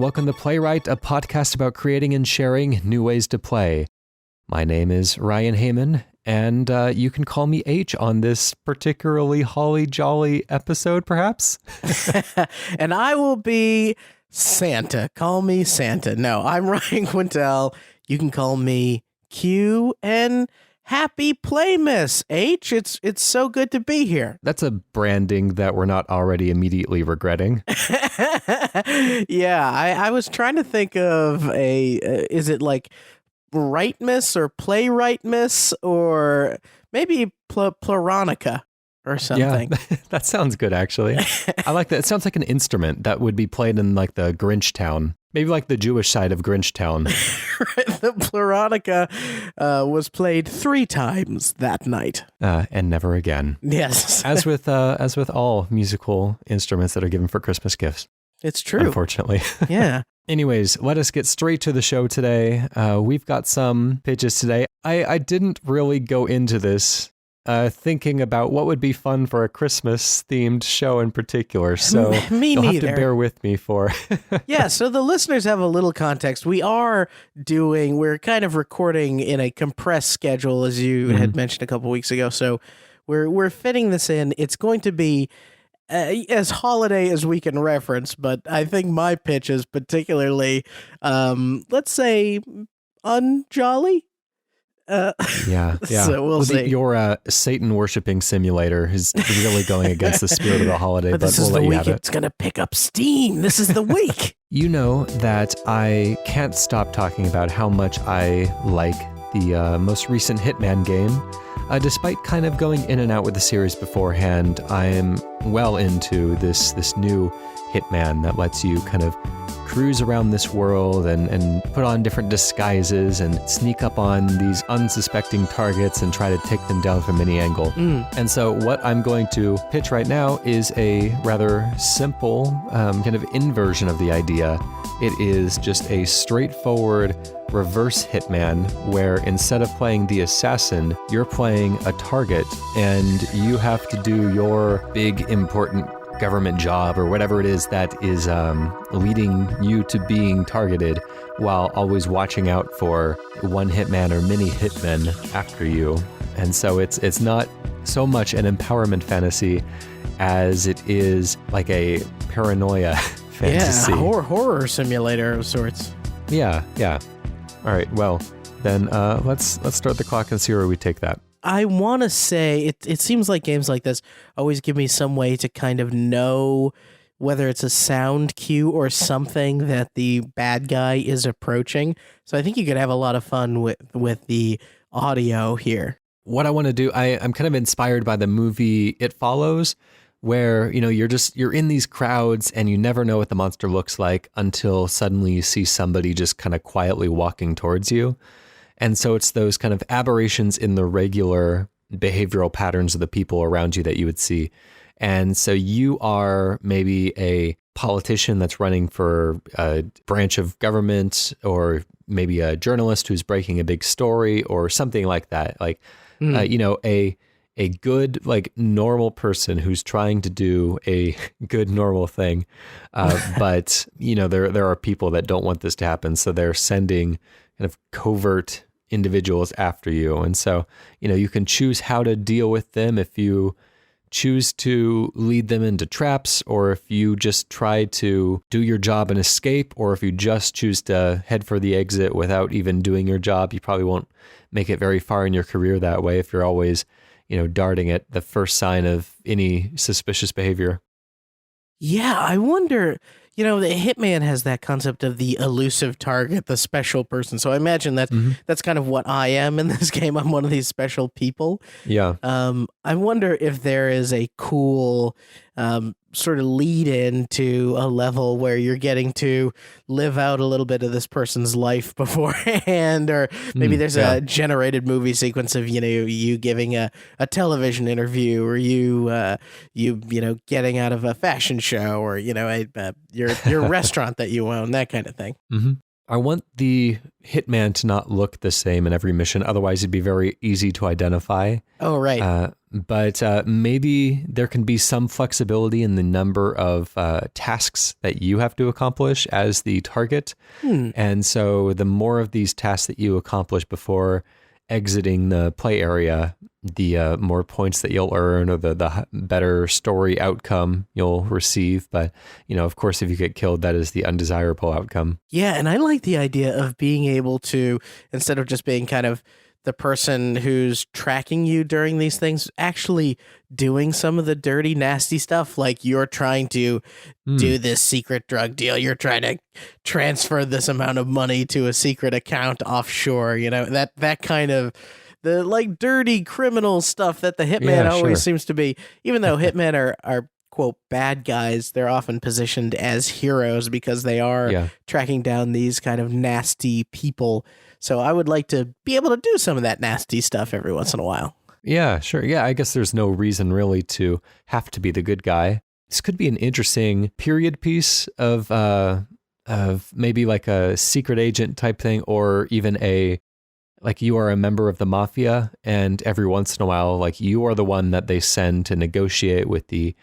welcome to Playwright, a podcast about creating and sharing new ways to play. My name is Ryan Hamann, and you can call me H on this particularly holly jolly episode, perhaps. And I will be Santa. Call me Santa. No, I'm Ryan Quintal. You can call me Q, and happy Playmas, H. It's so good to be here. That's a branding that we're not already immediately regretting. Yeah, I was trying to think of is it like Rightmas or Playwrightmas or maybe Ploronica or something? Yeah, that sounds good, actually. I like that. It sounds like an instrument that would be played in like the Grinch Town. Maybe like the Jewish side of Grinch Town. The Ploronica was played 3 times that night. And never again. Yes. As with all musical instruments that are given for Christmas gifts. It's true. Unfortunately. Yeah. Anyways, let us get straight to the show today. We've got some pitches today. I didn't really go into this thinking about what would be fun for a Christmas-themed show in particular, so you'll have to bear with me for... Yeah, so the listeners have a little context. We're kind of recording in a compressed schedule, as you had mentioned a couple weeks ago, so we're fitting this in. It's going to be as holiday as we can reference, but I think my pitch is particularly, let's say, unjolly. Yeah. So we'll see. Your Satan worshipping simulator is really going against the spirit of the holiday, but this we'll is let the you week have it. it's going to pick up steam. This is the week. You know that I can't stop talking about how much I like the most recent Hitman game. Despite kind of going in and out with the series beforehand, I am well into this new Hitman that lets you kind of cruise around this world and put on different disguises and sneak up on these unsuspecting targets and try to take them down from any angle. And so what I'm going to pitch right now is a rather simple kind of inversion of the idea. It is just a straightforward reverse Hitman where instead of playing the assassin, you're playing a target and you have to do your big important government job or whatever it is that is leading you to being targeted while always watching out for one hitman or many hitmen after you. And so it's not so much an empowerment fantasy as it is like a paranoia fantasy. Yeah, horror simulator of sorts. Yeah. All right, well, then let's start the clock and see where we take that. I want to say it seems like games like this always give me some way to kind of know whether it's a sound cue or something that the bad guy is approaching. So I think you could have a lot of fun with the audio here. What I want to do, I'm kind of inspired by the movie It Follows, where, you know, you're in these crowds and you never know what the monster looks like until suddenly you see somebody just kind of quietly walking towards you. And so it's those kind of aberrations in the regular behavioral patterns of the people around you that you would see. And so you are maybe a politician that's running for a branch of government, or maybe a journalist who's breaking a big story or something like that. Like, you know, a good, like, normal person who's trying to do a good, normal thing. But, you know, there are people that don't want this to happen. So they're sending kind of covert individuals after you. And so, you know, you can choose how to deal with them if you choose to lead them into traps, or if you just try to do your job and escape, or if you just choose to head for the exit without even doing your job. You probably won't make it very far in your career that way if you're always, you know, darting at the first sign of any suspicious behavior. Yeah, I wonder, you know, the Hitman has that concept of the elusive target, the special person. So I imagine that that's kind of what I am in this game. I'm one of these special people. Yeah. I wonder if there is a cool sort of lead in to a level where you're getting to live out a little bit of this person's life beforehand, or maybe there's a generated movie sequence of, you know, you giving a television interview, or you know, getting out of a fashion show, or, you know, your restaurant that you own, that kind of thing. I want the hitman to not look the same in every mission. Otherwise, it'd be very easy to identify. Oh, right. But maybe there can be some flexibility in the number of tasks that you have to accomplish as the target. And so the more of these tasks that you accomplish before exiting the play area, the more points that you'll earn, or the better story outcome you'll receive. But, of course, if you get killed, that is the undesirable outcome. Yeah, and I like the idea of being able to, instead of just being kind of the person who's tracking you during these things, actually doing some of the dirty, nasty stuff. Like you're trying to do this secret drug deal. You're trying to transfer this amount of money to a secret account offshore. That kind of the like dirty criminal stuff that the hitman always seems to be. Even though hitmen are quote bad guys, they're often positioned as heroes because they are tracking down these kind of nasty people. So I would like to be able to do some of that nasty stuff every once in a while. Yeah, sure. Yeah, I guess there's no reason really to have to be the good guy. This could be an interesting period piece of maybe like a secret agent type thing, or even like you are a member of the mafia, and every once in a while, like you are the one that they send to negotiate with the,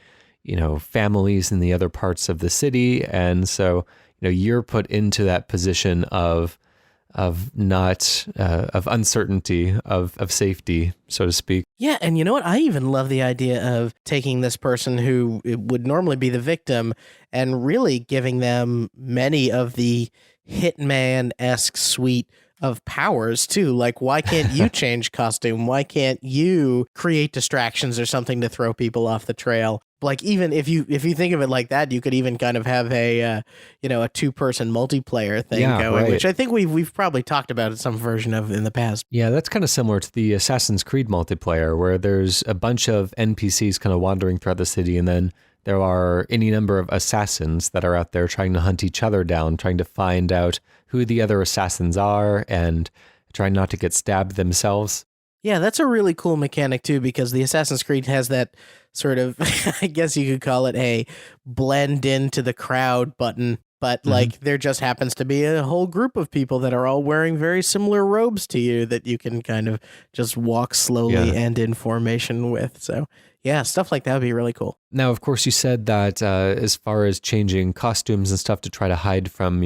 families in the other parts of the city. And so, you're put into that position of uncertainty, of safety, so to speak. Yeah, and you know what? I even love the idea of taking this person who would normally be the victim and really giving them many of the Hitman-esque suite of powers too. Like, why can't you change costume? Why can't you create distractions or something to throw people off the trail? Like, even if you think of it like that, you could even kind of have a 2-person multiplayer thing going, which I think we've probably talked about in some version of in the past. Yeah, that's kind of similar to the Assassin's Creed multiplayer, where there's a bunch of NPCs kind of wandering throughout the city, and then there are any number of assassins that are out there trying to hunt each other down, trying to find out who the other assassins are, and trying not to get stabbed themselves. Yeah, that's a really cool mechanic too, because the Assassin's Creed has that sort of, I guess you could call it a blend into the crowd button, but like there just happens to be a whole group of people that are all wearing very similar robes to you that you can kind of just walk slowly and in formation with. So yeah, stuff like that would be really cool. Now, of course, you said that as far as changing costumes and stuff to try to hide from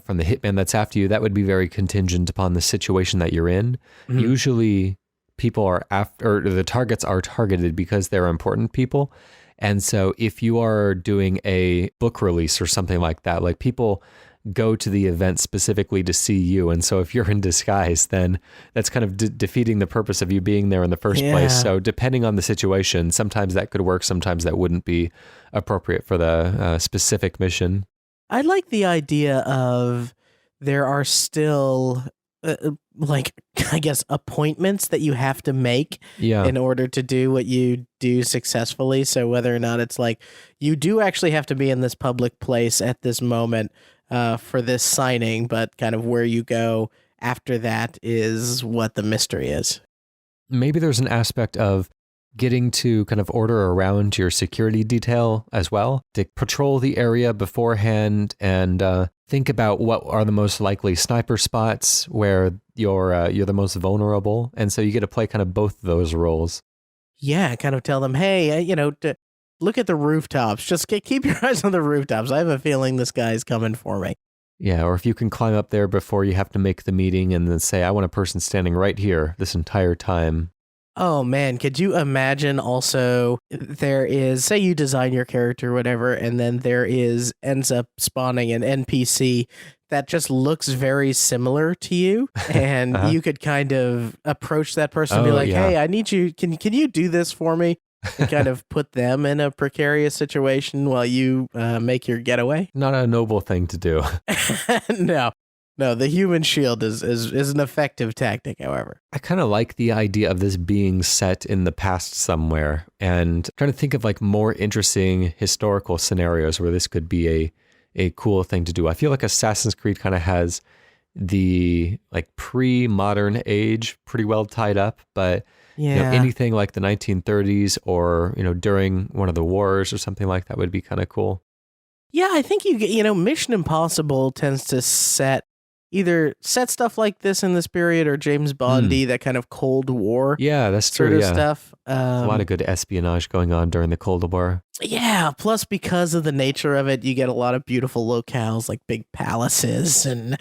from the hitman that's after you, that would be very contingent upon the situation that you're in. Usually people are or the targets are targeted because they're important people. And so if you are doing a book release or something like that, like people go to the event specifically to see you. And so if you're in disguise, then that's kind of defeating the purpose of you being there in the first place. So depending on the situation, sometimes that could work, sometimes that wouldn't be appropriate for the specific mission. I like the idea of there are still like, I guess, appointments that you have to make in order to do what you do successfully. So whether or not it's like you do actually have to be in this public place at this moment for this signing, but kind of where you go after that is what the mystery is. Maybe there's an aspect of getting to kind of order around your security detail as well, to patrol the area beforehand and think about what are the most likely sniper spots where you're the most vulnerable. And so you get to play kind of both of those roles. Yeah, kind of tell them, hey, look at the rooftops. Just keep your eyes on the rooftops. I have a feeling this guy's coming for me. Yeah, or if you can climb up there before you have to make the meeting and then say, I want a person standing right here this entire time. Oh man, could you imagine also there is, say you design your character or whatever, and then there ends up spawning an NPC that just looks very similar to you, and you could kind of approach that person and be like, hey, I need you, can you do this for me? And kind of put them in a precarious situation while you make your getaway? Not a noble thing to do. No, the human shield is an effective tactic, however. I kind of like the idea of this being set in the past somewhere, and trying to think of like more interesting historical scenarios where this could be a cool thing to do. I feel like Assassin's Creed kind of has the like pre-modern age pretty well tied up, but anything like the 1930s or during one of the wars or something like that would be kind of cool. Yeah, I think Mission Impossible tends to either set stuff like this in this period or James Bondy, that kind of Cold War Yeah, that's sort true. of Yeah. stuff. A lot of good espionage going on during the Cold War. Yeah, plus because of the nature of it, you get a lot of beautiful locales like big palaces and,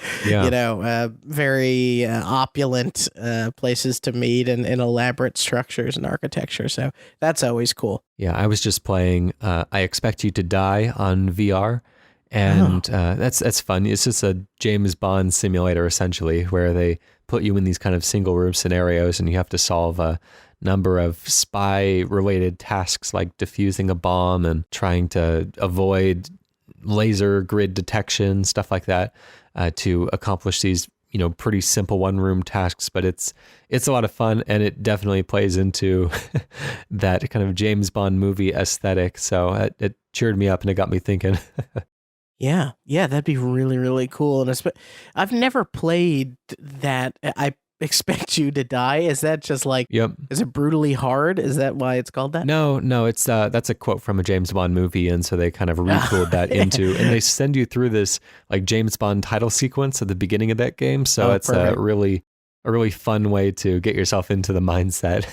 very opulent places to meet and elaborate structures and architecture. So that's always cool. Yeah, I was just playing I Expect You to Die on VR. And that's fun. It's just a James Bond simulator, essentially, where they put you in these kind of single room scenarios and you have to solve a number of spy-related tasks like defusing a bomb and trying to avoid laser grid detection, stuff like that, to accomplish these pretty simple one-room tasks. But it's a lot of fun, and it definitely plays into that kind of James Bond movie aesthetic. So it cheered me up and it got me thinking. Yeah, that'd be really, really cool. And I've never played that. I Expect You to Die. Is that just like, Yep. Is it brutally hard? Is that why it's called that? No, it's that's a quote from a James Bond movie, and so they kind of retooled that into, and they send you through this like James Bond title sequence at the beginning of that game. So it's perfect. a really fun way to get yourself into the mindset.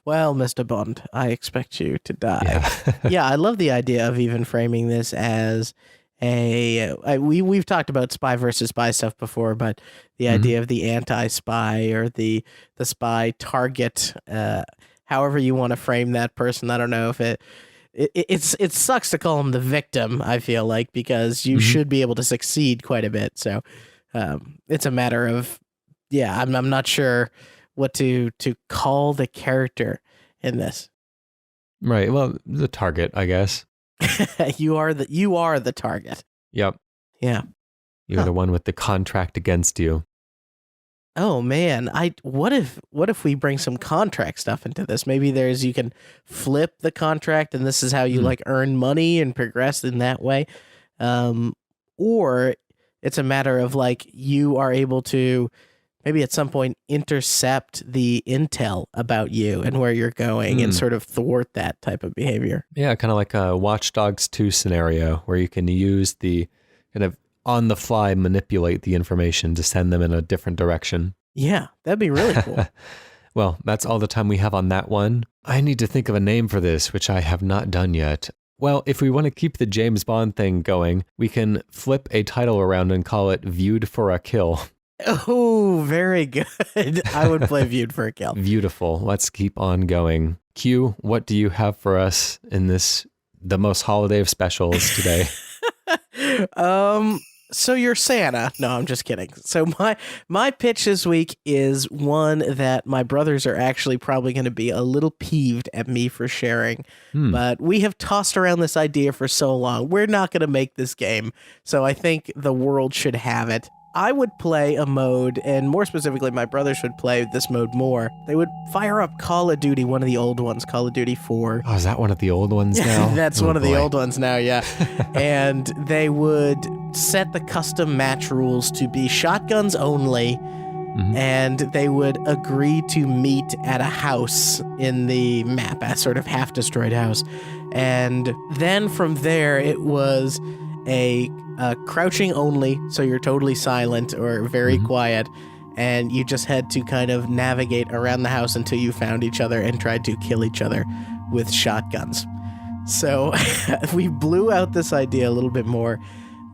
Well, Mr. Bond, I expect you to die. Yeah. Yeah, I love the idea of even framing this as we've talked about spy versus spy stuff before, but the idea of the anti-spy or the spy target, however you want to frame that person. I don't know if it sucks to call him the victim, I feel like, because you should be able to succeed quite a bit. So it's a matter of, I'm not sure what to call the character in this. Right. Well, the target, I guess. You are the target. Yep. Yeah. You're the one with the contract against you. Oh man, what if we bring some contract stuff into this? Maybe you can flip the contract and this is how you like earn money and progress in that way. Or it's a matter of like you are able to maybe at some point intercept the intel about you and where you're going and sort of thwart that type of behavior. Yeah, kind of like a Watch Dogs 2 scenario where you can use the kind of on the fly manipulate the information to send them in a different direction. Yeah, that'd be really cool. Well, that's all the time we have on that one. I need to think of a name for this, which I have not done yet. Well, if we want to keep the James Bond thing going, we can flip a title around and call it Viewed for a Kill. Oh, very good. I would play Viewed for a Kill. Beautiful. Let's keep on going. Q, what do you have for us in the most holiday of specials today? So you're Santa. No, I'm just kidding. So my pitch this week is one that my brothers are actually probably going to be a little peeved at me for sharing. But we have tossed around this idea for so long. We're not going to make this game. So I think the world should have it. I would play a mode, and more specifically, my brothers would play this mode more. They would fire up Call of Duty, one of the old ones, Call of Duty 4. Oh, is that one of the old ones now? That's one of the old ones now, yeah. And they would set the custom match rules to be shotguns only, and they would agree to meet at a house in the map, a sort of half-destroyed house. And then from there, it was a crouching only, so you're totally silent or very quiet, and you just had to kind of navigate around the house until you found each other and tried to kill each other with shotguns. So we blew out this idea a little bit more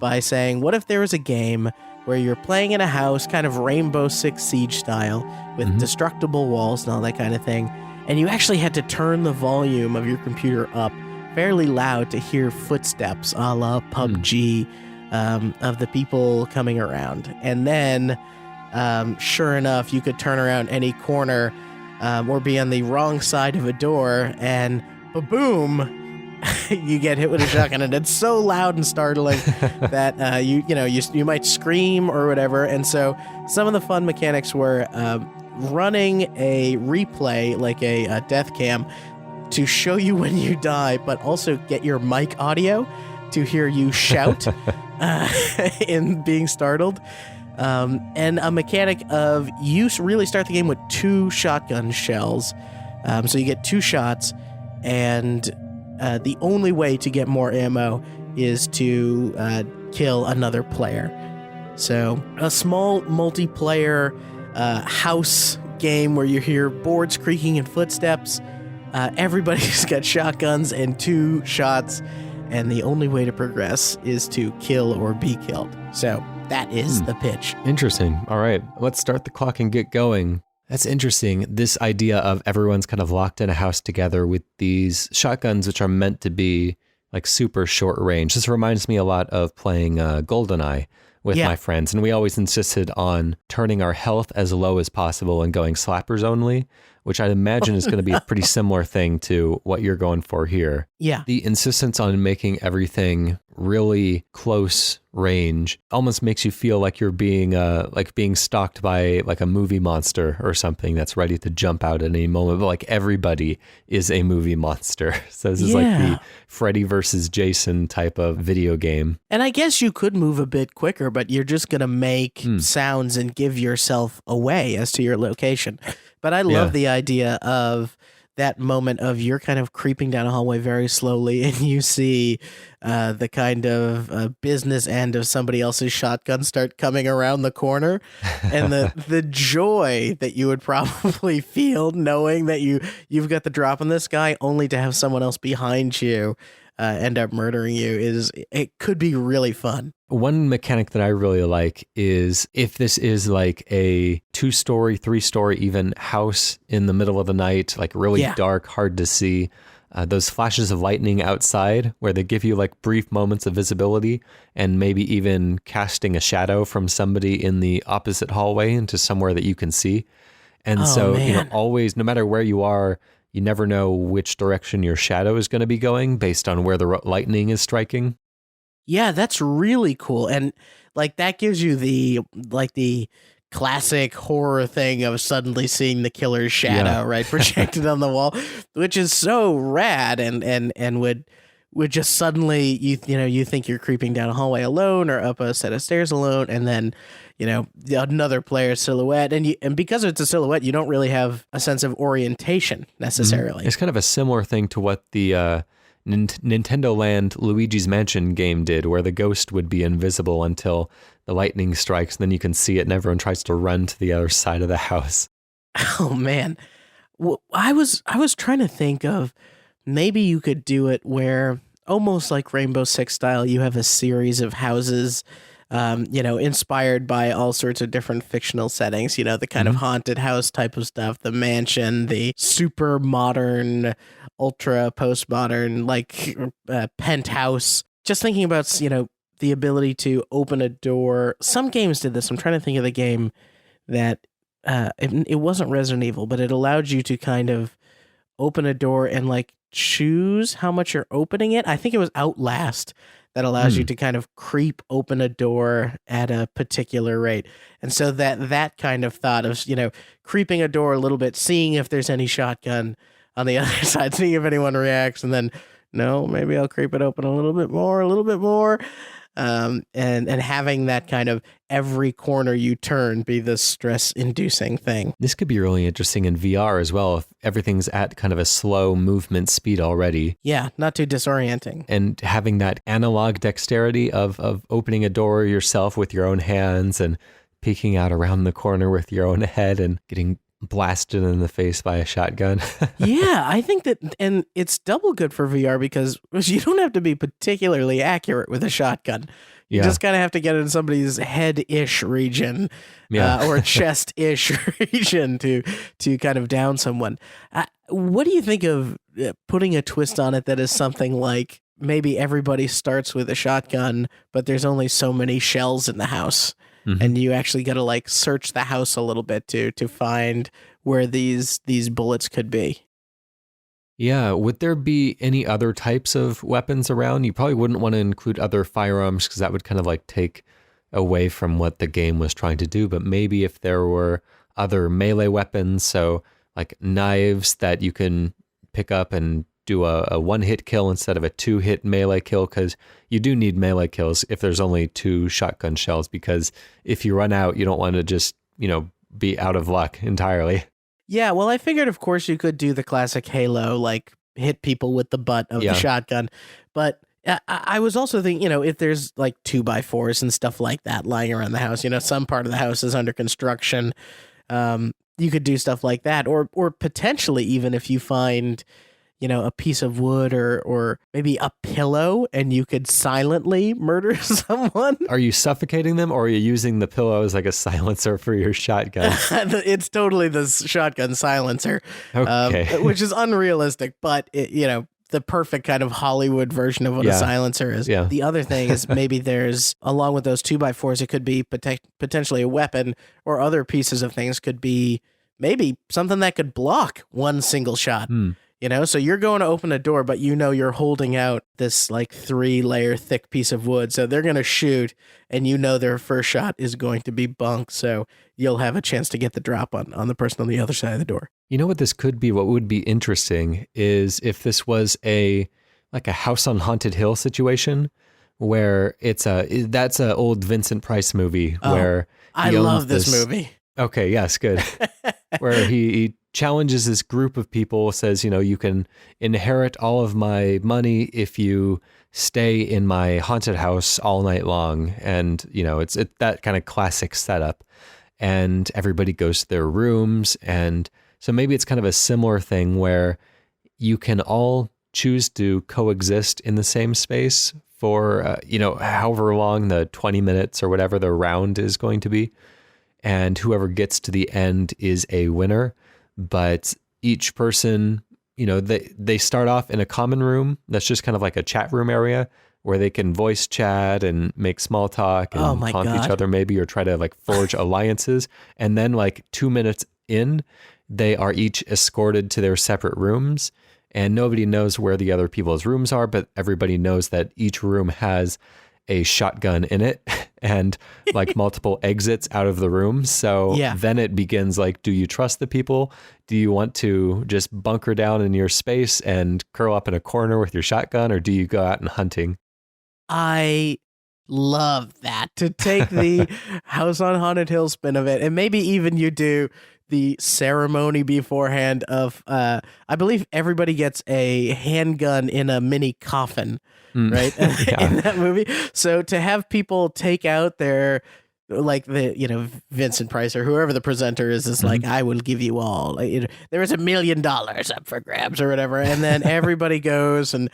by saying, what if there was a game where you're playing in a house, kind of Rainbow Six Siege style, with destructible walls and all that kind of thing, and you actually had to turn the volume of your computer up fairly loud to hear footsteps a la PUBG of the people coming around. And then, sure enough, you could turn around any corner or be on the wrong side of a door and ba-boom, you get hit with a shotgun. And it's so loud and startling that you might scream or whatever. And so some of the fun mechanics were running a replay, like a death cam, to show you when you die, but also get your mic audio to hear you shout in being startled. And a mechanic of you really start the game with 2 shotgun shells. So you get 2 shots, and the only way to get more ammo is to kill another player. So a small multiplayer house game where you hear boards creaking and footsteps. Everybody's got shotguns and 2 shots, and the only way to progress is to kill or be killed. So that is the pitch. Interesting. All right, let's start the clock and get going. That's interesting. This idea of everyone's kind of locked in a house together with these shotguns, which are meant to be like super short range. This reminds me a lot of playing GoldenEye with my friends. And we always insisted on turning our health as low as possible and going slappers only, which I'd imagine is going to be a pretty similar thing to what you're going for here. Yeah. The insistence on making everything really close range almost makes you feel like you're being stalked by like a movie monster or something that's ready to jump out at any moment. But like everybody is a movie monster. So this is like the Freddy versus Jason type of video game. And I guess you could move a bit quicker, but you're just going to make sounds and give yourself away as to your location. But I love the idea of that moment of you're kind of creeping down a hallway very slowly and you see the kind of business end of somebody else's shotgun start coming around the corner, and the joy that you would probably feel knowing that you've got the drop on this guy only to have someone else behind you end up murdering you it could be really fun. One mechanic that I really like is if this is like a 2-story, 3-story even house in the middle of the night, like really dark, hard to see, those flashes of lightning outside where they give you like brief moments of visibility and maybe even casting a shadow from somebody in the opposite hallway into somewhere that you can see. And always, no matter where you are, you never know which direction your shadow is going to be going based on where the lightning is striking. Yeah, that's really cool. And like that gives you the classic horror thing of suddenly seeing the killer's shadow, right, projected on the wall, which is so rad and would just suddenly you think you're creeping down a hallway alone or up a set of stairs alone, and then another player's silhouette, and because it's a silhouette, you don't really have a sense of orientation necessarily. It's kind of a similar thing to what the Nintendo Land Luigi's Mansion game did, where the ghost would be invisible until the lightning strikes, and then you can see it and everyone tries to run to the other side of the house. Oh man. Well, I was trying to think of maybe you could do it where almost like Rainbow Six style, you have a series of houses inspired by all sorts of different fictional settings, the kind of haunted house type of stuff, the mansion, the super modern, ultra postmodern, like penthouse. Just thinking about, the ability to open a door. Some games did this. I'm trying to think of the game that it wasn't Resident Evil, but it allowed you to kind of open a door and like choose how much you're opening it. I think it was Outlast that allows you to kind of creep open a door at a particular rate. And so that kind of thought of, creeping a door a little bit, seeing if there's any shotgun on the other side, seeing if anyone reacts, and then, no, maybe I'll creep it open a little bit more. And having that kind of every corner you turn be the stress-inducing thing. This could be really interesting in VR as well, if everything's at kind of a slow movement speed already. Yeah, not too disorienting. And having that analog dexterity of opening a door yourself with your own hands and peeking out around the corner with your own head and getting blasted in the face by a shotgun. Yeah, I think that, and it's double good for VR because you don't have to be particularly accurate with a shotgun. You just kind of have to get in somebody's head-ish region or chest-ish region to kind of down someone. What do you think of putting a twist on it that is something like maybe everybody starts with a shotgun, but there's only so many shells in the house? And you actually got to like search the house a little bit to find where these bullets could be. Yeah. Would there be any other types of weapons around? You probably wouldn't want to include other firearms because that would kind of like take away from what the game was trying to do. But maybe if there were other melee weapons, so like knives that you can pick up and do a one-hit kill instead of a 2-hit melee kill, because you do need melee kills if there's only 2 shotgun shells, because if you run out, you don't want to just, be out of luck entirely. Yeah, well, I figured, of course, you could do the classic Halo, like hit people with the butt of the shotgun, but I was also thinking, if there's like 2x4s and stuff like that lying around the house, some part of the house is under construction. You could do stuff like that, or potentially even if you find, a piece of wood or maybe a pillow, and you could silently murder someone. Are you suffocating them, or are you using the pillow as like a silencer for your shotgun? It's totally the shotgun silencer, Okay. which is unrealistic, but the perfect kind of Hollywood version of what a silencer is. Yeah. The other thing is maybe there's, along with those 2x4s, it could be potentially a weapon, or other pieces of things could be maybe something that could block one single shot. So you're going to open a door, but you're holding out this like 3-layer thick piece of wood. So they're going to shoot, and their first shot is going to be bunk. So you'll have a chance to get the drop on the person on the other side of the door. You know what this could be? What would be interesting is if this was a House on Haunted Hill situation, where that's an old Vincent Price movie where I love this movie. Okay, yes, good. Where he challenges this group of people, says, you can inherit all of my money if you stay in my haunted house all night long. And, it's that kind of classic setup. And everybody goes to their rooms. And so maybe it's kind of a similar thing where you can all choose to coexist in the same space for, however long the 20 minutes or whatever the round is going to be. And whoever gets to the end is a winner. But each person, they start off in a common room that's just kind of like a chat room area where they can voice chat and make small talk and haunt each other maybe, or try to like forge alliances. And then like 2 minutes in, they are each escorted to their separate rooms, and nobody knows where the other people's rooms are, but everybody knows that each room has a shotgun in it and like multiple exits out of the room. So then it begins like, do you trust the people? Do you want to just bunker down in your space and curl up in a corner with your shotgun, or do you go out and hunting? I love that, to take the House on Haunted Hill spin of it. And maybe even you do the ceremony beforehand of, I believe everybody gets a handgun in a mini coffin, right? In that movie. So to have people take out their, like Vincent Price or whoever the presenter is like, I will give you all, there is $1 million up for grabs or whatever. And then everybody goes and,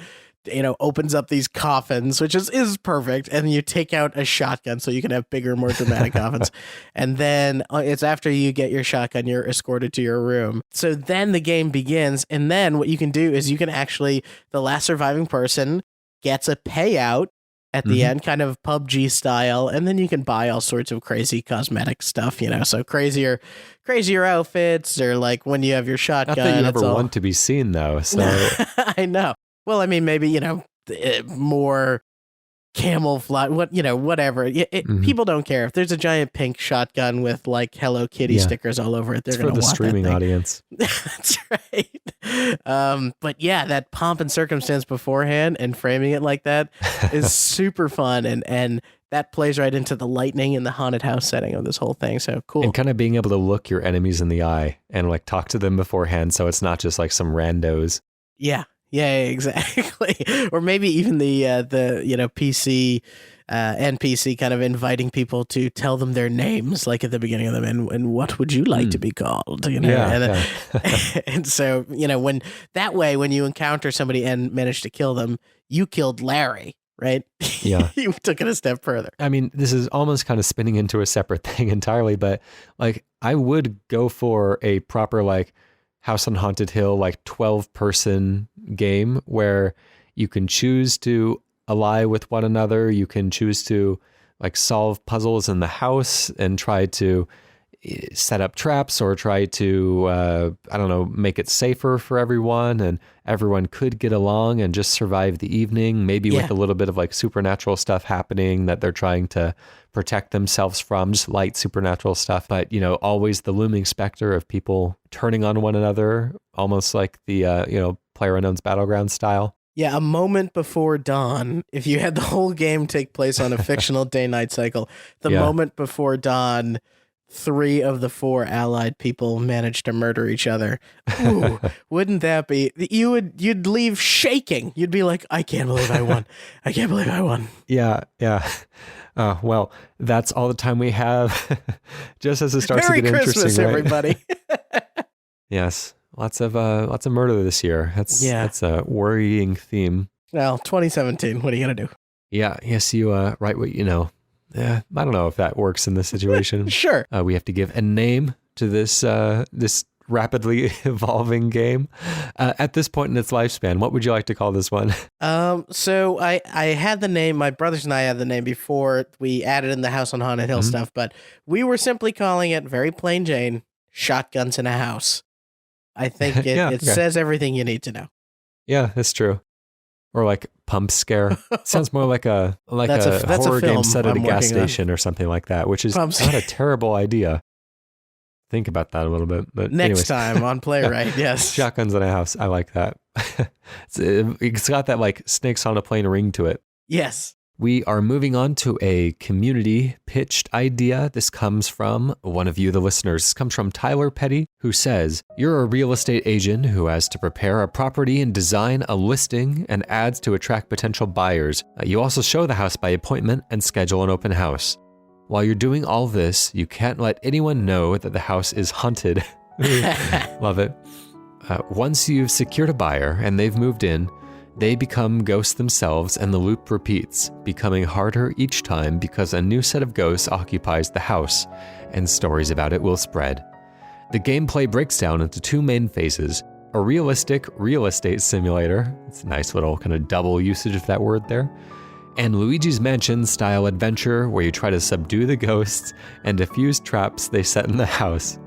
opens up these coffins, which is perfect. And you take out a shotgun so you can have bigger, more dramatic coffins. And then it's after you get your shotgun, you're escorted to your room. So then the game begins. And then what you can do is you can actually, the last surviving person gets a payout at the end, kind of PUBG style. And then you can buy all sorts of crazy cosmetic stuff, so crazier outfits, or like when you have your shotgun. Not that you ever want to be seen though. So I know. Well, I mean, maybe, more camouflage, whatever. People don't care. If there's a giant pink shotgun with like Hello Kitty stickers all over it, they're going to want that thing. For the streaming audience. That's right. But yeah, that pomp and circumstance beforehand and framing it like that is super fun. And that plays right into the lightning and the haunted house setting of this whole thing. So cool. And kind of being able to look your enemies in the eye and like talk to them beforehand. So it's not just like some randos. Yeah. Yeah, exactly. Or maybe even the PC NPC kind of inviting people to tell them their names, like at the beginning of them, and what would you like to be called? And so when you encounter somebody and manage to kill them, you killed Larry, right? Yeah, you took it a step further. I mean, this is almost kind of spinning into a separate thing entirely, but like I would go for a proper like House on Haunted Hill, like 12-person game where you can choose to ally with one another. You can choose to like solve puzzles in the house and try to set up traps or try to, make it safer for everyone, and everyone could get along and just survive the evening, maybe with a little bit of like supernatural stuff happening that they're trying to protect themselves from, just light supernatural stuff. But, always the looming specter of people turning on one another, almost like the, PlayerUnknown's Battleground style. Yeah, a moment before dawn. If you had the whole game take place on a fictional day-night cycle, the moment before dawn, 3 of the 4 allied people manage to murder each other. Ooh, wouldn't that be? You'd leave shaking. You'd be like, I can't believe I won. I can't believe I won. Yeah. Well, that's all the time we have. Just as it starts Merry to get Christmas, interesting, right? everybody. Yes, lots of murder this year. That's a worrying theme. Well, 2017. What are you gonna do? Yeah. Yes, you write what you know. Yeah, I don't know if that works in this situation. Sure. We have to give a name to this rapidly evolving game. At this point in its lifespan, what would you like to call this one? So I had the name, my brothers and I had the name before we added in the House on Haunted Hill stuff, but we were simply calling it, very plain Jane, Shotguns in a House. I think it says everything you need to know. Yeah, that's true. Or like Pump Scare. Sounds more like a horror game set at a gas station or something like that, which is not a terrible idea. Think about that a little bit. But next time on Playwright, yes. Shotguns in a House. I like that. It's got that like Snakes on a Plane ring to it. Yes. We are moving on to a community pitched idea. This comes from one of you, the listeners. This comes from Tyler Petty, who says, you're a real estate agent who has to prepare a property and design a listing and ads to attract potential buyers. You also show the house by appointment and schedule an open house. While you're doing all this, you can't let anyone know that the house is haunted. Love it. Once you've secured a buyer and they've moved in, they become ghosts themselves and the loop repeats, becoming harder each time because a new set of ghosts occupies the house, and stories about it will spread. The gameplay breaks down into 2 main phases: a realistic real estate simulator, it's a nice little kind of double usage of that word there, and Luigi's Mansion style adventure where you try to subdue the ghosts and defuse traps they set in the house.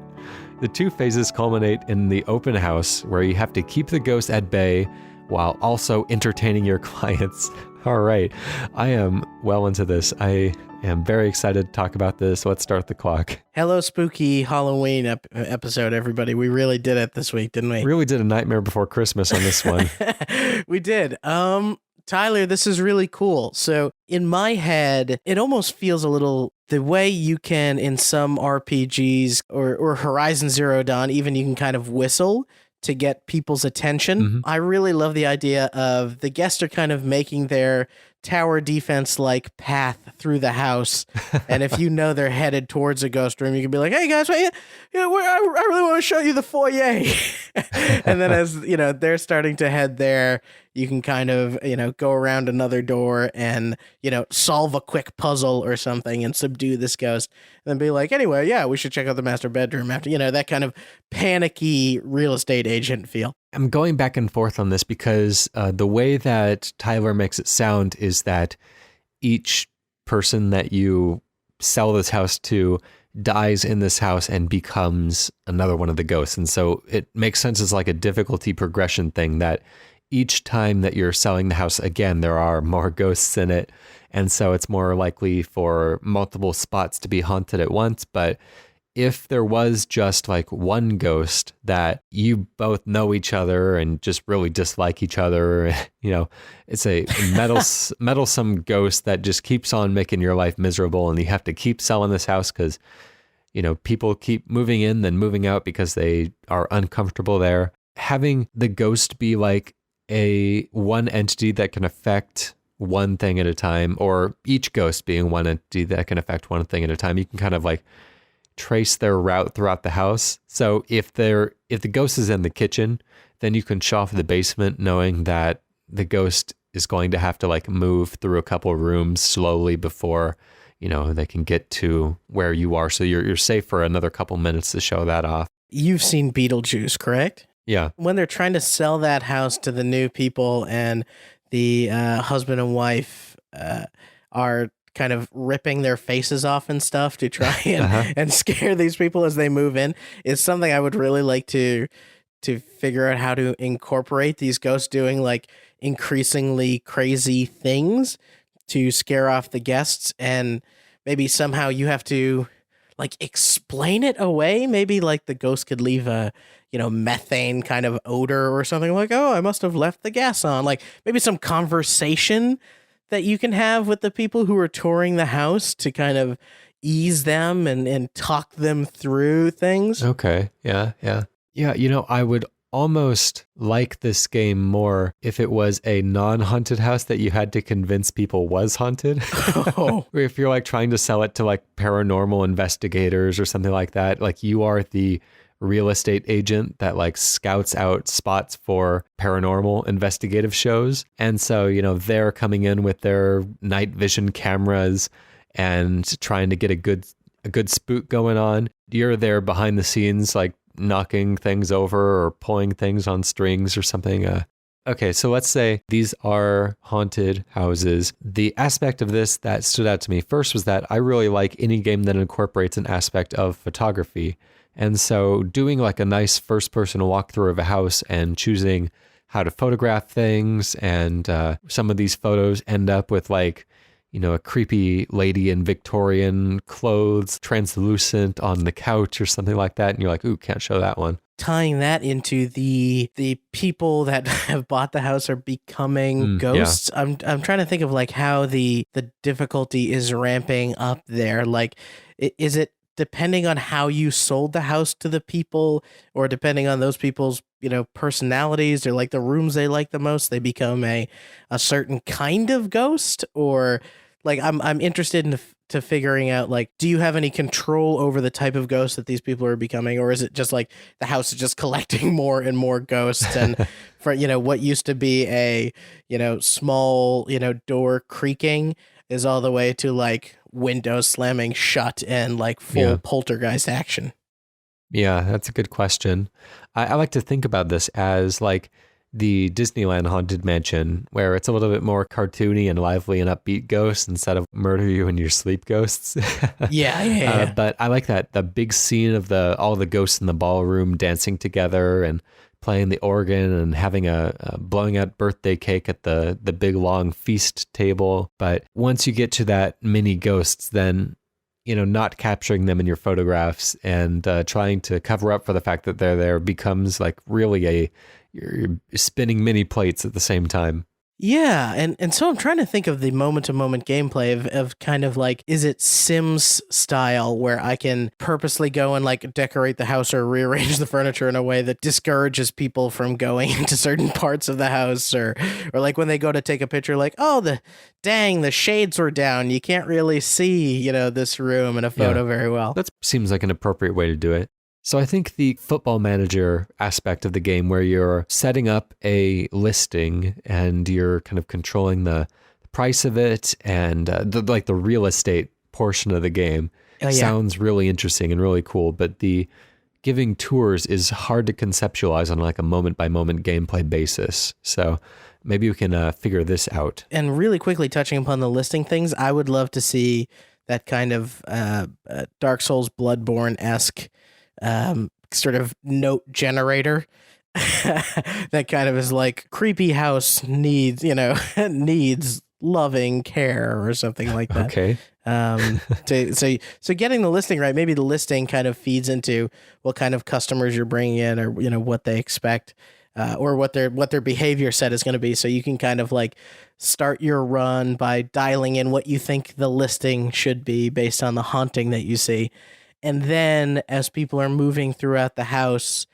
The 2 phases culminate in the open house where you have to keep the ghosts at bay while also entertaining your clients. All right, I am well into this. I am very excited to talk about this. Let's start the clock. Hello, spooky Halloween episode, everybody. We really did it this week, didn't we? Really did a Nightmare Before Christmas on this one. We did. Tyler, this is really cool. So in my head, it almost feels a little the way you can in some RPGs or Horizon Zero Dawn, even you can kind of whistle to get people's attention. Mm-hmm. I really love the idea of the guests are kind of making their tower defense like path through the house. And if you know they're headed towards a ghost room, you can be like, hey guys, I really want to show you the foyer. And then as you know, they're starting to head there, you can kind of, go around another door and, solve a quick puzzle or something and subdue this ghost. And then be like, anyway, yeah, we should check out the master bedroom after, that kind of panicky real estate agent feel. I'm going back and forth on this because the way that Tyler makes it sound is that each person that you sell this house to dies in this house and becomes another one of the ghosts. And so it makes sense as like a difficulty progression thing that each time that you're selling the house again, there are more ghosts in it. And so it's more likely for multiple spots to be haunted at once. But if there was just like one ghost that you both know each other and just really dislike each other, it's a meddlesome ghost that just keeps on making your life miserable, and you have to keep selling this house because, people keep moving in then moving out because they are uncomfortable there. Having the ghost be like one entity that can affect one thing at a time, or each ghost being one entity that can affect one thing at a time, you can kind of like trace their route throughout the house. So if the ghost is in the kitchen, then you can show off the basement knowing that the ghost is going to have to like move through a couple of rooms slowly before, they can get to where you are. So you're safe for another couple minutes to show that off. You've seen Beetlejuice, correct? Yeah. When they're trying to sell that house to the new people and the husband and wife are kind of ripping their faces off and stuff to try and scare these people as they move in, is something I would really like to figure out how to incorporate these ghosts doing like increasingly crazy things to scare off the guests. And maybe somehow you have to like explain it away. Maybe like the ghost could leave a, methane kind of odor or something, like, oh, I must have left the gas on. Like maybe some conversation that you can have with the people who are touring the house to kind of ease them and talk them through things. Okay. Yeah. Yeah. Yeah. I would almost like this game more if it was a non-haunted house that you had to convince people was haunted. Oh. If you're like trying to sell it to like paranormal investigators or something like that, like you are the real estate agent that like scouts out spots for paranormal investigative shows. And so, they're coming in with their night vision cameras and trying to get a good spook going on. You're there behind the scenes, like knocking things over or pulling things on strings or something. Okay, so let's say these are haunted houses. The aspect of this that stood out to me first was that I really like any game that incorporates an aspect of photography. And so doing like a nice first-person walkthrough of a house and choosing how to photograph things, and some of these photos end up with like, a creepy lady in Victorian clothes, translucent on the couch or something like that. And you're like, ooh, can't show that one. Tying that into the people that have bought the house are becoming ghosts. Yeah. I'm trying to think of like how the difficulty is ramping up there. Like, is it depending on how you sold the house to the people, or depending on those people's, personalities or like the rooms they like the most, they become a certain kind of ghost? Or like, I'm interested in to figuring out, like, do you have any control over the type of ghost that these people are becoming? Or is it just like the house is just collecting more and more ghosts? And for, what used to be a, small, door creaking is all the way to like windows slamming shut and like full poltergeist action. Yeah, that's a good question. I like to think about this as like the Disneyland Haunted Mansion, where it's a little bit more cartoony and lively and upbeat ghosts instead of murder you in your sleep ghosts. Yeah. But I like that the big scene of all the ghosts in the ballroom dancing together and playing the organ and having a blowing out birthday cake at the big long feast table. But once you get to that many ghosts, then not capturing them in your photographs and trying to cover up for the fact that they're there becomes like really you're spinning many plates at the same time. Yeah, and so I'm trying to think of the moment-to-moment gameplay of kind of like, is it Sims style where I can purposely go and like decorate the house or rearrange the furniture in a way that discourages people from going into certain parts of the house, or like when they go to take a picture, like, oh, the shades were down, you can't really see, this room in a photo very well. That seems like an appropriate way to do it. So I think the football manager aspect of the game, where you're setting up a listing and you're kind of controlling the price of it and the real estate portion of the game, sounds really interesting and really cool. But the giving tours is hard to conceptualize on like a moment by moment gameplay basis. So maybe we can figure this out. And really quickly touching upon the listing things, I would love to see that kind of Dark Souls Bloodborne-esque sort of note generator that kind of is like, creepy house needs loving care or something like that. Okay. So getting the listing right, maybe the listing kind of feeds into what kind of customers you're bringing in, or what they expect, or what their behavior set is going to be. So you can kind of like start your run by dialing in what you think the listing should be based on the haunting that you see. And then as people are moving throughout the house,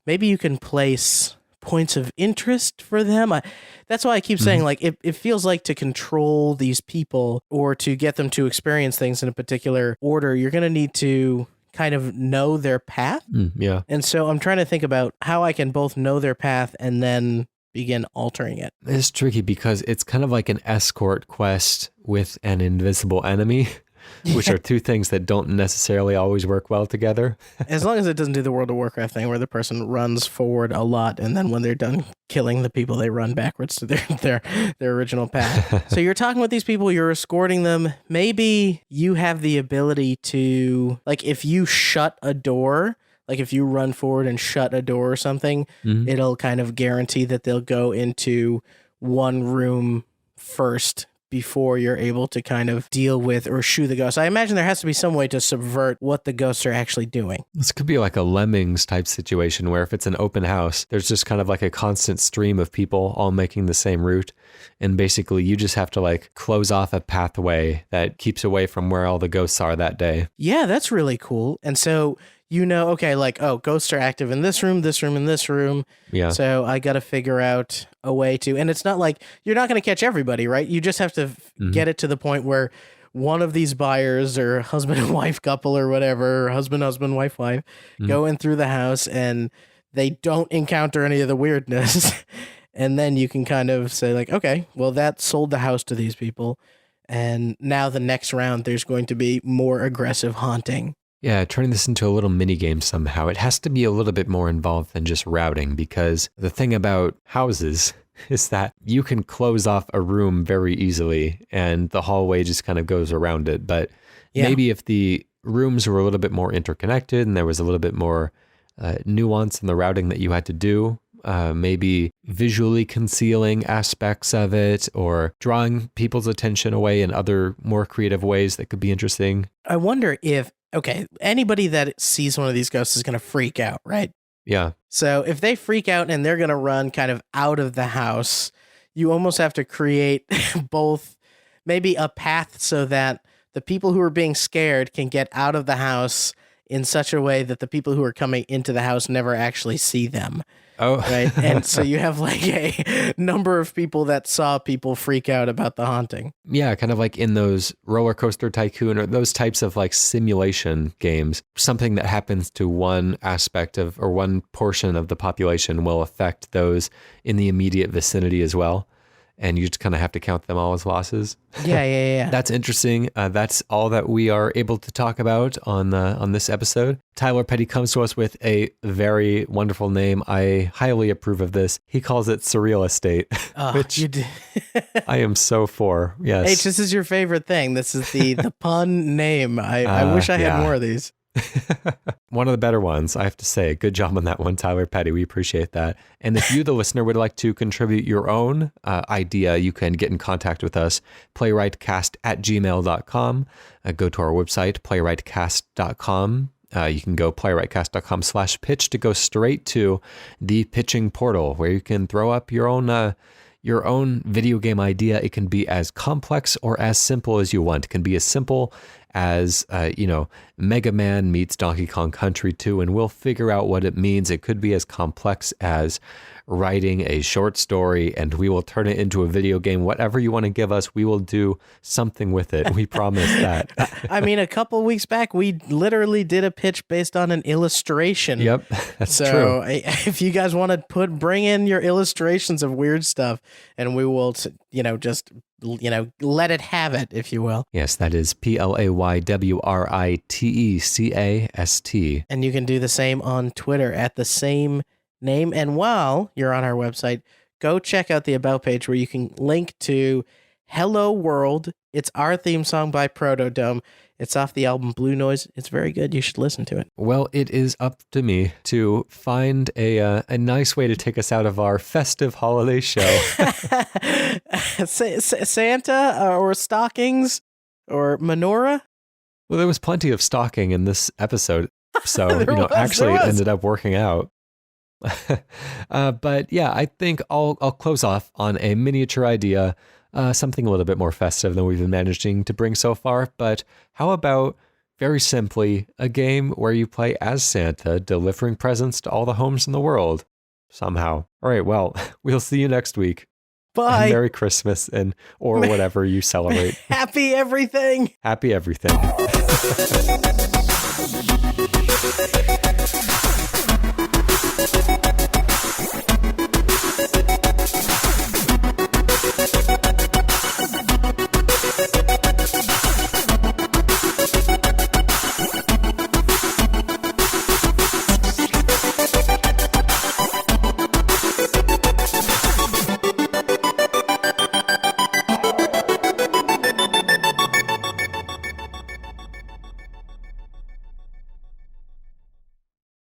maybe you can place points of interest for them. That's why I keep saying, like, it feels like to control these people or to get them to experience things in a particular order, you're going to need to kind of know their path. Yeah. And so I'm trying to think about how I can both know their path and then begin altering it. It's tricky because it's kind of like an escort quest with an invisible enemy. Which are two things that don't necessarily always work well together. As long as it doesn't do the World of Warcraft thing where the person runs forward a lot and then when they're done killing the people, they run backwards to their original path. So you're talking with these people, you're escorting them. Maybe you have the ability to, like, if you shut a door, like if you run forward and shut a door or something, it'll kind of guarantee that they'll go into one room first before you're able to kind of deal with or shoo the ghosts. I imagine there has to be some way to subvert what the ghosts are actually doing. This could be like a Lemmings type situation where if it's an open house, there's just kind of like a constant stream of people all making the same route. And basically you just have to like close off a pathway that keeps away from where all the ghosts are that day. Yeah, that's really cool. And so okay, like, oh, ghosts are active in this room, and this room. Yeah. So I got to figure out a way to, and it's not like you're not going to catch everybody, right? You just have to get it to the point where one of these buyers or husband and wife couple or whatever, or husband, wife, go in through the house and they don't encounter any of the weirdness. And then you can kind of say like, okay, well, that sold the house to these people. And now the next round, there's going to be more aggressive haunting. Yeah, turning this into a little mini game somehow. It has to be a little bit more involved than just routing, because the thing about houses is that you can close off a room very easily and the hallway just kind of goes around it. But maybe if the rooms were a little bit more interconnected and there was a little bit more nuance in the routing that you had to do, maybe visually concealing aspects of it or drawing people's attention away in other more creative ways that could be interesting. I wonder if, okay, anybody that sees one of these ghosts is going to freak out, right? Yeah. So if they freak out and they're going to run kind of out of the house, you almost have to create both maybe a path so that the people who are being scared can get out of the house in such a way that the people who are coming into the house never actually see them. Oh, right. And so you have like a number of people that saw people freak out about the haunting. Yeah, kind of like in those Roller Coaster Tycoon or those types of like simulation games. Something that happens to one aspect of or one portion of the population will affect those in the immediate vicinity as well. And you just kind of have to count them all as losses. Yeah. That's interesting. That's all that we are able to talk about on this episode. Tyler Petty comes to us with a very wonderful name. I highly approve of this. He calls it Surreal Estate, which I am so for. Yes. H, this is your favorite thing. This is the pun name. I wish I had more of these. One of the better ones, I have to say. Good job on that one, Tyler Petty. We appreciate that. And if you, the listener, would like to contribute your own idea, you can get in contact with us, playwrightcast@gmail.com. Go to our website, playwrightcast.com. You can go playwrightcast.com/pitch to go straight to the pitching portal where you can throw up your own video game idea. It can be as complex or as simple as you want. It can be as simple as, Mega Man meets Donkey Kong Country 2, and we'll figure out what it means. It could be as complex as writing a short story, and we will turn it into a video game. Whatever you want to give us, we will do something with it. We promise that. I mean, a couple weeks back, we literally did a pitch based on an illustration. Yep, that's true. So if you guys want to bring in your illustrations of weird stuff, and we will, just let it have it, if you will. Yes, that is PLAYWRITECAST. And you can do the same on Twitter at the same name. And while you're on our website, go check out the About page where you can link to Hello World. It's our theme song by PROTODOME. It's off the album Blue Noise. It's very good. You should listen to it. Well, it is up to me to find a nice way to take us out of our festive holiday show. Santa or stockings or menorah? Well, there was plenty of stocking in this episode, so it ended up working out. But yeah, I think I'll close off on a miniature idea. Something a little bit more festive than we've been managing to bring so far. But how about, very simply, a game where you play as Santa, delivering presents to all the homes in the world, somehow. All right, well, we'll see you next week. Bye. And Merry Christmas or whatever you celebrate. Happy everything. Happy everything.